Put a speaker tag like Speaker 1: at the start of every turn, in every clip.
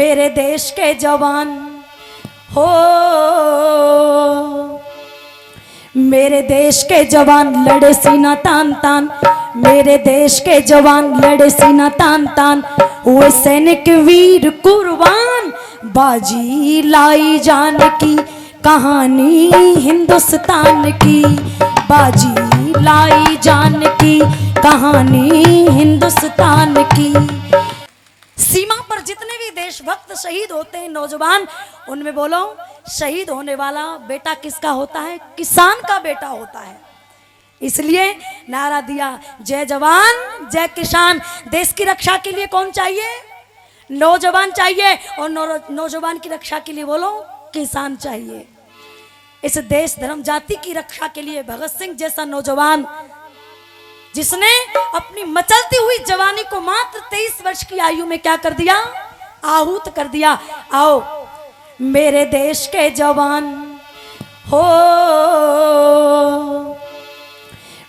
Speaker 1: मेरे देश के जवान हो, मेरे देश के जवान लड़े सीना तान तान, मेरे देश के जवान लड़े सीना तान तान, हुए सैनिक वीर कुर्बान, बाजी लाई जान की कहानी हिंदुस्तान की, बाजी लाई जान की कहानी हिंदुस्तान की। सीमा पर जितने भी देशभक्त शहीद होते हैं नौजवान, उनमें बोलो शहीद होने वाला बेटा किसका होता है? किसान का बेटा होता है। इसलिए नारा दिया जय जवान जय किसान। देश की रक्षा के लिए कौन चाहिए? नौजवान चाहिए, और नौजवान की रक्षा के लिए बोलो किसान चाहिए। इस देश धर्म जाति की रक्षा के लिए भगत सिंह जैसा नौजवान, जिसने अपनी मचलती हुई जवानी को मात्र 23 वर्ष की आयु में क्या कर दिया? आहूत कर दिया। आओ मेरे देश के जवान हो,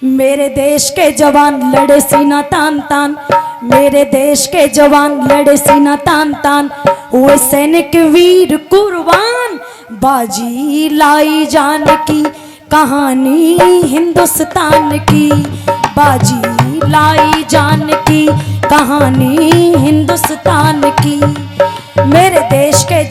Speaker 1: मेरे देश के जवान लड़े सीना तान तान, मेरे देश के जवान लड़े सीना तान तान, हुए सैनिक वीर कुर्बान, बाजी लाई जान की कहानी हिंदुस्तान की, बाजी लाई जान की कहानी हिंदुस्तान की। मेरे देश के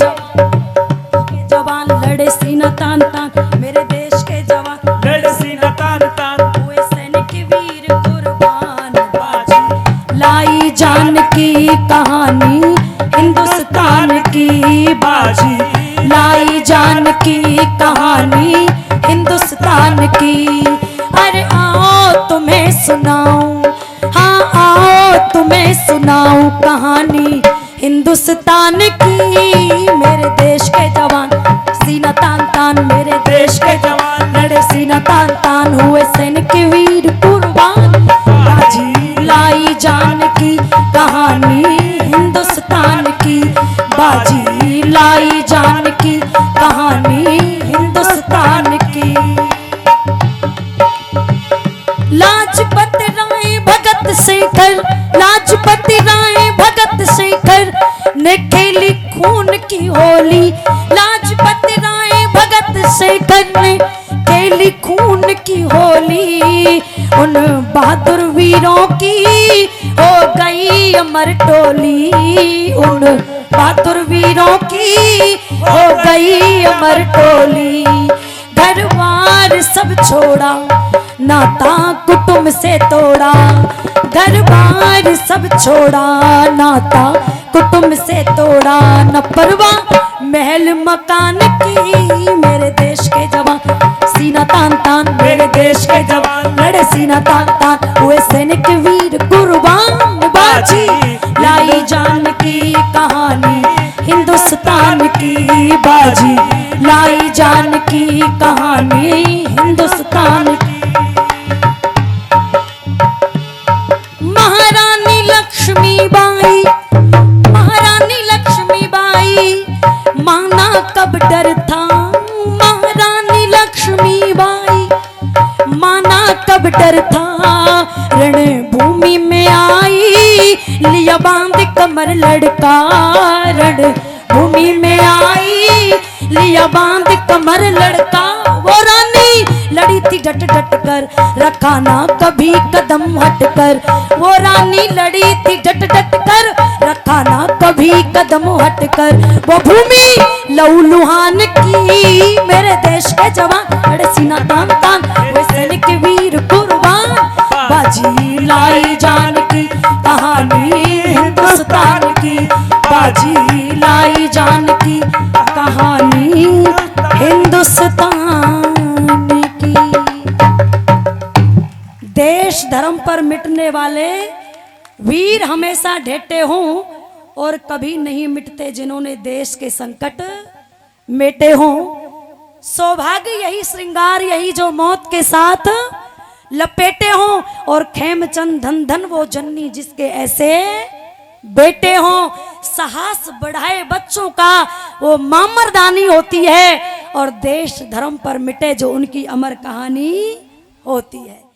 Speaker 1: जवान लड़े सीना तान तान, मेरे देश के जवान
Speaker 2: लड़े सीना तान तान,
Speaker 1: हुए सैनिक वीर कुर्बान, बाजी लाई जान की कहानी हिंदुस्तान की, बाजी लाई जान की कहानी हिंदुस्तान की। अरे आओ तुम्हें सुनाऊं, हाँ आओ तुम्हें सुनाऊं कहानी हिंदुस्तान की। मेरे देश के जवान सीना तान तान, मेरे देश के जवान लड़े सीना तान तान, हुए सैनिक वीर कुर्बान, बाजी लाई जान की कहानी हिंदुस्तान की, बाजी लाई जान की कहानी हिंदुस्तान की। लाजपत राय भगत शेखर, लाजपत राय भगत शेखर ने खेली खून की होली, लाजपत राय भगत शेखर ने खेली खून की होली, उन बहादुर वीरों की हो गई अमर टोली, उन बहादुर वीरों की हो गई अमर टोली। घर बार सब छोड़ा, नाता कुटुंब से तोड़ा, घर बार सब छोड़ा, नाता कुटुंब से तोड़ा, न परवाह महल मकान की। मेरे देश के जवान सीना तान तान, मेरे देश के जवान लड़े सीना तान तान, हुए सैनिक वीर कुर्बान, बाजी लाई जान की कहानी हिंदुस्तान की, बाजी लाई जान की कहानी हिंदुस्तान की। महारानी लक्ष्मीबाई, महारानी लक्ष्मीबाई माना कब डर था, महारानी लक्ष्मीबाई माना कब डर था, रणभूमि में आई लिया बांध कमर लड़का, रणभूमि में आई लिया बांध कमर लड़का। वो रानी लड़ी थी डट डट कर, रखा ना कभी कदम हट कर, वो रानी लड़ी थी डट डट कर, रखा ना कभी कदम हट कर। वो भूमि लहूलुहान की, मेरे देश के जवान लड़े सीना तान तान, वे सैनिक वीर कुर्बान, बाजी लाई जान की कहानी हिंदुस्तान की, बाजी लाई जान की कहानी हिंदुस्तान की। देश धर्म पर मिटने वाले वीर हमेशा ढेटे हों, और कभी नहीं मिटते जिन्होंने देश के संकट मेटे हों। सौभाग्य यही श्रृंगार, यही जो मौत के साथ लपेटे हों, और खेमचंद धन धन वो जन्नी जिसके ऐसे बेटे हों। साहस बढ़ाए बच्चों का वो मामरदानी होती है, और देश धर्म पर मिटे जो उनकी अमर कहानी होती है।